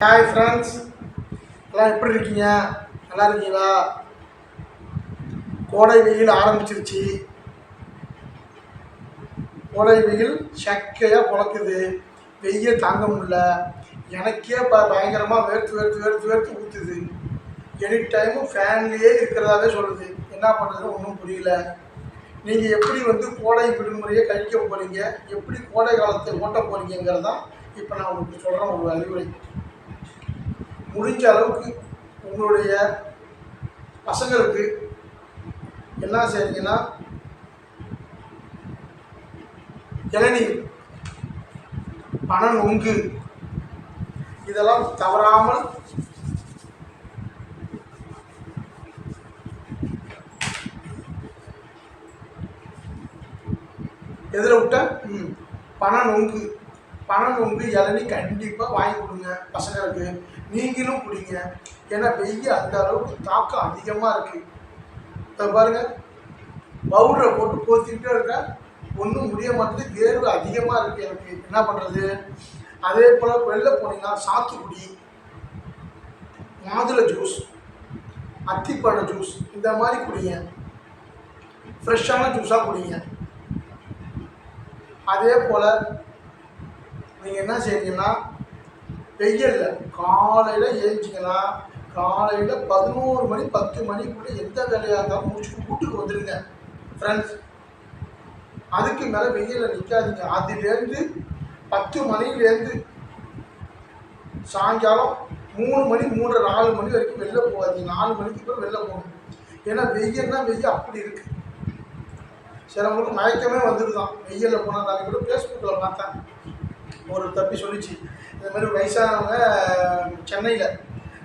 Hi friends, எல்லாம் எப்படி இருக்கீங்க? நல்லா இருக்கீங்களா? கோடை வெயில் ஆரம்பிச்சிருச்சு. கோடை வெயில் சக்கையாக பொழக்குது. வெயில் தாங்க முடியல. எனக்கே பயங்கரமாக வேர்த்து வேர்த்து வேர்த்து வேர்த்து ஊற்றுது. எனி டைமும் ஃபேன்லேயே இருக்கிறதாவே சொல்லுது. என்ன பண்ணுறதுன்னு ஒன்றும் புரியல. நீங்கள் எப்படி கோடை விடுமுறையை கழிக்க போகிறீங்க, எப்படி கோடை காலத்தை ஓட்ட போகிறீங்கிறதான் இப்போ நான் உங்களுக்கு சொல்கிறேன். ஒரு அறிவுரை, முடிஞ்ச அளவுக்கு உங்களுடைய பசங்களுக்கு என்ன செய்றீங்கன்னா, இளநீர், பனை நொங்கு இதெல்லாம் தவறாமல் எதில் விட்ட பனை நொங்கு இளநீ கண்டிப்பாக வாங்கி கொடுங்க பசங்களுக்கு. நீங்களும் குடிங்க. ஏன்னா வெயில் அந்த அளவுக்கு தாக்கம் அதிகமாக இருக்குது. இப்போ பாருங்கள், பவுடரை போட்டு போத்திக்கிட்டே இருக்க ஒன்றும் முடிய மாட்டேது. வேர்வை அதிகமாக இருக்குது. எனக்கு என்ன பண்ணுறது? அதே போல் வெளில போனீங்கன்னா சாத்துக்குடி, மாதுளை ஜூஸ், அத்திப்பழ ஜூஸ் இந்த மாதிரி குடிங்க. ஃப்ரெஷ்ஷான ஜூஸாக குடிங்க. அதே போல் நீங்கள் என்ன செய்றீங்கன்னா, வெயிலில் காலையில் ஏஞ்சிங்கன்னா காலையில் 11 மணி 10 மணிக்குள்ளே எந்த வேலையாக இருந்தாலும் முடிச்சுட்டு வீட்டுக்கு வந்துடுங்க ஃப்ரெண்ட்ஸ். அதுக்கு மேலே வெயிலில் நிற்காதீங்க. அதுலேருந்து 10 மணிலேருந்து சாயங்காலம் 3 மணி 3:30 4 மணி வரைக்கும் வெளில போகாதீங்க. 4 மணிக்கு கூட வெளில போகணும். ஏன்னா வெயில்னா வெயில் அப்படி இருக்குது. சிலவங்களுக்கு மயக்கமே வந்துடுதான் வெயிலில் போனால். நான் கூட ஃபேஸ்புக்கில் பார்த்தேன், ஒரு தப்பி சொல்லிச்சு. இந்த மாதிரி வயசானவங்க சென்னையில்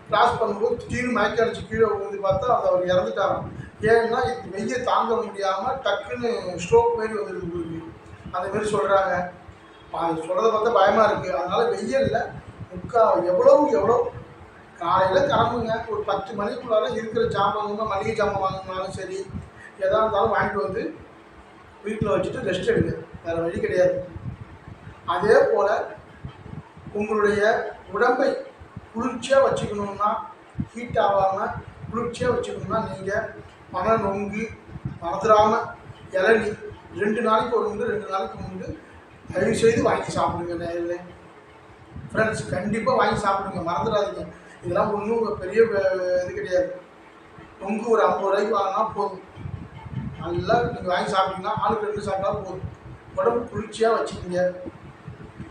கிராஸ் பண்ணும்போது திடீர்னு மயக்க அடிச்சு கீழே விழுந்து பார்த்தா அது அவர் இறந்துட்டாங்க. ஏன்னா இது வெயில் தாங்க முடியாமல் டக்குன்னு ஸ்ட்ரோக் மாரி வந்துடுது உங்களுக்கு. அந்த மாரி சொல்கிறாங்க. அது சொல்கிறத பார்த்தா பயமாக இருக்குது. அதனால் வெயிலில் எவ்வளோ காலையில் கிளம்புங்க. ஒரு 10 மணிக்குள்ளார இருக்கிற ஜாமான், மளிகை ஜாமான் வாங்கினாலும் சரி, எதாக இருந்தாலும் வாங்கிட்டு வந்து வீட்டில் வச்சுட்டு ரெஸ்ட் எடுங்க. வேறு வழி கிடையாது. அதே போல் உங்களுடைய உடம்பை குளிர்ச்சியாக வச்சுக்கணுன்னா, ஹீட் ஆகாமல் குளிர்ச்சியாக வச்சுக்கணுன்னா, நீங்கள் பனை நொங்கு மறந்துடாமல் இளநீ 2 நாளைக்கு ஒரு உண்டு 2 நாளைக்கு உண்டு தயவுசெய்து வாங்கி சாப்பிடுங்க. நேரில் ஃப்ரெண்ட்ஸ் கண்டிப்பாக வாங்கி சாப்பிடுங்க, மறந்துடாதீங்க. இதெல்லாம் ஒன்றும் பெரிய இது கிடையாது. நொங்கு ஒரு 50 ரூபாய்க்கு வாங்கினா போதும். நல்லா நீங்கள் வாங்கி சாப்பிட்டீங்கன்னா ஆளுக்கு 2 சாப்பிட்டா போதும். உடம்பு குளிர்ச்சியாக வச்சுக்கிங்க.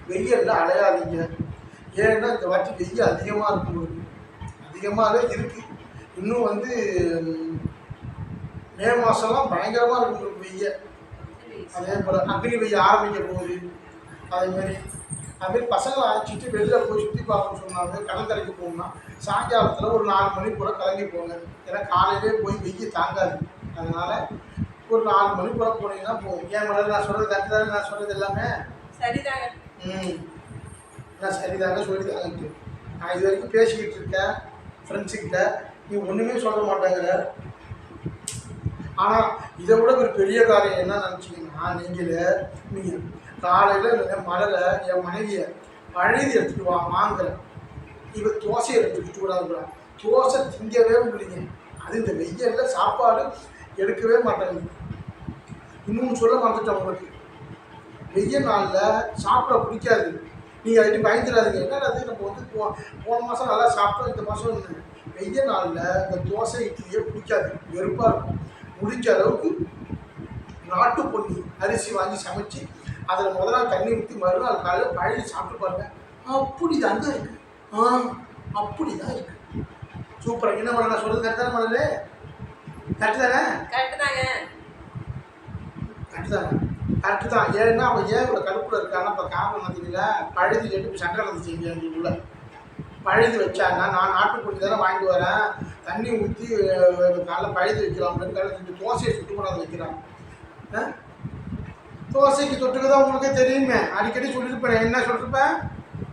வெயிலில் அலையாதீங்க. ஏன்னா இந்த வாட்டி வெயில் அதிகமாக இருக்கும். உங்களுக்கு அதிகமாகவே இருக்குது. இன்னும் மே மாதம்லாம் பயங்கரமாக இருக்கும் உங்களுக்கு வெயில். அதே போல் அக்னி வெயில் ஆரம்பிக்க போகுது. அதுமாரி பசங்களை அழைச்சிட்டு வெளில போய் சுற்றி பார்க்கணும்னு சொன்னாங்க. கடற்கரைக்கு போகணும்னா சாயங்காலத்தில் ஒரு 4 மணி போல் கிளம்பி போங்க. ஏன்னா காலையிலே போய் வெயில் தாங்காது. அதனால் ஒரு 4 மணி போல் போனீங்கன்னா போகும். ஏன் மேடம் நான் சொல்கிறது கரெக்டு தானே? நான் சொல்கிறது எல்லாமே சரிதாங்க. நான் சரிதாங்க சொல்லிதாங்கன்ட்டு நான் இது வரைக்கும் பேசிக்கிட்டு இருக்கேன் ஃப்ரெண்ட்ஸுக்கிட்ட. நீ ஒன்றுமே சொல்ல மாட்டேங்கிற. ஆனால் இதை விட ஒரு பெரிய காரியம் என்ன நினச்சிங்கன்னா, நீங்கள் காலையில் மழையில் என் மனைவியை பழையது எடுத்துகிட்டு வாங்குற இப்போ தோசையை எடுத்துக்கிட்டு விடாதுடா. தோசை திங்கவே முடியுங்க. அது இந்த வெயிலில் சாப்பாடு எடுக்கவே மாட்டேங்குது. இன்னொன்று சொல்ல மறந்துட்டேன் உங்களுக்கு. வெயில் நாளில் சாப்பிட பிடிக்காது. நீங்கள் அதுக்கு பயந்துடாதீங்க. என்னடா அது நம்ம போன மாதம் நல்லா சாப்பிட்டோம், இந்த மாதம் வெயில் நாளில் இந்த தோசை இட்லியே பிடிக்காது, வெறுப்பாக இருக்கும். முடிஞ்ச அளவுக்கு நாட்டு பொன்னி அரிசி வாங்கி சமைச்சு அதில் முதல் நாள் தண்ணி ஊற்றி மறுநாள் காலையில் பழைய சாப்பிட்டு பாருங்க. அப்படி தாங்க இருக்குது. அப்படி தான் இருக்குது. சூப்பராக. என்ன பண்ண நான் சொல்கிறது கரெக்டான பண்ணல? கரெக்டு தானே? கரெக்டு தாங்க. கரெக்டு தான். ஏன்னா அவன் ஏன் இவ்வளோ கடுப்பில் இருக்காங்க? இப்போ காரணம் பார்த்தீங்களா, பழுது கேட்டு சங்கடம் இருந்துச்சு. எங்களுக்குள்ள பழுது வச்சாங்க. நான் நாட்டுப்பொடி தானே வாங்கிட்டு வரேன், தண்ணி ஊற்றி காலைல பழுது வைக்கலாம் அப்படின்னு காலையில் தோசையை சுட்டு கொண்டாந்து வைக்கிறான். தோசைக்கு தொட்டுக்கு தான் உங்களுக்கே தெரியுமே, அடிக்கடி சொல்லியிருப்பேன். என்ன சொல்லியிருப்பேன்?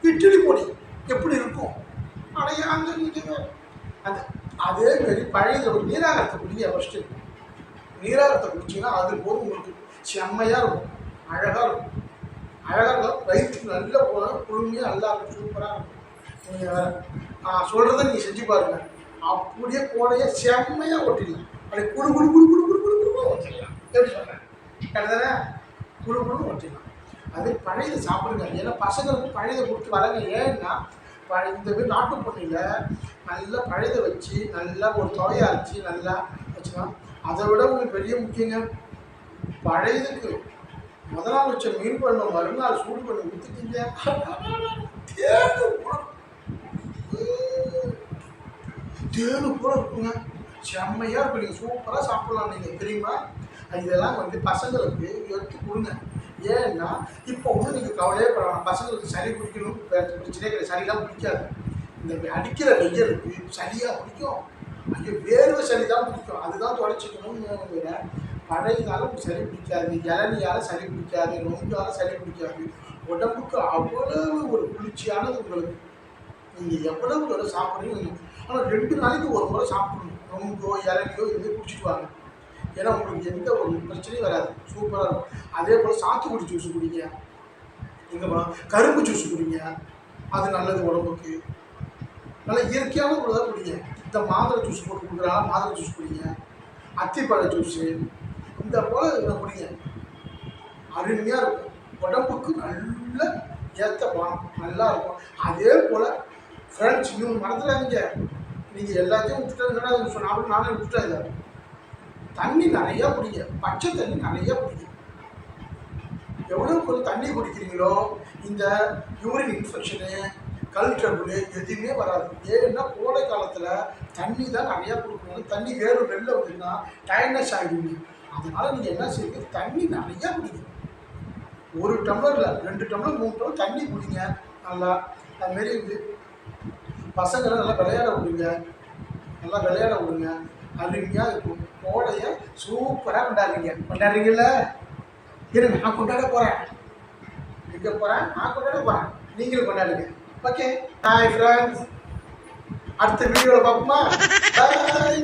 இட்லி பொடி எப்படி இருக்கும் அடையாங்க. அது அதேமாரி பழைய ஒரு நீராகரத்தை குடிங்க. ஃபஸ்ட்டு நீராகரத்தை குடிச்சிங்கன்னா அது போதும். உங்களுக்கு செம்மையாக இருக்கும், அழகாக இருக்கும். அழகாக இருக்கும். வயிற்றுக்கு நல்லா போகும், குழுமையாக நல்லா இருக்கும், சூப்பராக இருக்கும். நீங்கள் வேற நான் சொல்கிறத நீங்கள் செஞ்சு பாருங்க. அப்படியே கோடையை செம்மையாக ஒட்டிடலாம். அப்படியே குடு குடு குடு குடு குடு குடு குடு ஒட்டிடலாம். எப்படி சொல்கிறேன் கரெக்டானே? குடு குடுன்னு ஒட்டிடலாம். அதே பழையதை சாப்பிடுங்க. ஏன்னா பசங்களுக்கு பழையதை கொடுத்து வரங்க. ஏன்னா இந்த மாதிரி நாட்டு பொண்ணில் நல்லா பழையதை வச்சு நல்லா ஒரு துவையை அரைச்சி நல்லா வச்சுக்கலாம். அதை விட உங்களுக்கு பெரிய முக்கியங்க, பழையதுக்கு முதல் நாள் வச்ச மீன் குழம்பு மறுநாள் சூடு பண்ணி ஊற்றிட்டீங்க, தேனு போல இருக்குங்க. செம்மையாக இருக்கும். நீங்கள் சூப்பராக சாப்பிட்லாம். நீங்கள் தெரியுமா? இதெல்லாம் வந்து பசங்களுக்கு எடுத்து கொடுங்க. ஏன்னா இப்போ ஒன்றும் நீங்கள் கவலையே படலாம். பசங்களுக்கு சளி பிடிக்கணும் பிரச்சனையே கிடையாது. சளிலாம் பிடிக்காது. இந்த அடிக்கிற வெயிலுக்கு சளியாக பிடிக்கும். ஐயோ வேர்வை சளி தான் பிடிக்கும். அதுதான் தொடச்சிக்கணும்னு பழையனாலும் சளி பிடிக்காது, இளநியால் சளி பிடிக்காது, நொங்கால் சளி பிடிக்காது. உடம்புக்கு அவ்வளவு ஒரு குளிர்ச்சியானது உங்களுக்கு. நீங்கள் எவ்வளவு ஒரு சாப்பிட்றீங்க. ஆனால் 2 நாளைக்கு ஒரு முறை சாப்பிடணும். நொங்கோ இளநியோ எதுவும் குடிச்சிட்டு வாங்க. ஏன்னா உங்களுக்கு எந்த ஒரு பிரச்சனையும் வராது. சூப்பராக இருக்கும். அதே போல் சாத்துக்குடி ஜூஸ் குடிங்க. எங்கே போனால் கரும்பு ஜூஸ் குடிங்க. அது நல்லது உடம்புக்கு. நல்லா இயற்கையான பொருளாக குடிங்க. இந்த மாதுளை ஜூஸ் போட்டு கொடுக்குறாங்க, மாதுளை ஜூஸ் குடிங்க. அத்திப்பழ ஜூஸு இந்த போல் இதை குடிங்க. அருமையாக இருக்கும். உடம்புக்கு நல்ல ஏற்ற பானம் நல்லா இருக்கும். அதே போல் ஃப்ரெண்ட்ஸ் இன்னும் மறந்துடாதீங்க. நீங்கள் எல்லாத்தையும் விட்டுட்டாங்கன்னா சொன்னாலும் நானே விட்டுட்டாங்க. தண்ணி நிறையா குடிங்க. பச்சை தண்ணி நிறையா குடிங்க. எவ்வளோ கொஞ்சம் தண்ணி குடிக்கிறீங்களோ இந்த யூரின் இன்ஃபெக்ஷனு கல் ட்ரபுள் எதுவுமே வராது. ஏன்னா கோடை காலத்தில் தண்ணி தான் நிறையா கொடுக்கணும். தண்ணி வேறு வெளில வந்துன்னா டயர்னஸ் ஆகிடுவீங்க. அதனால் நீங்கள் என்ன செய்யுங்க, தண்ணி நிறையா குடிங்க. 1 டம்ளரில் 2 டம்ளர் 3 டம்ளர் தண்ணி குடிங்க. நல்லா அதுமாரி இது பசங்களை நல்லா விளையாட விடுங்க. நல்லா விளையாட விடுங்க. அருமையாக இருக்கும். கோடையை சூப்பராக கொண்டாடுறீங்கல்ல? இருங்க, நான் கொண்டாட போகிறேன். எங்கே போகிறேன்? நான் கொண்டாட போகிறேன். நீங்களும் கொண்டாடுங்க. Okay, hi friends. அடுத்த வீடியோவில் பார்ப்போமா? பாய்.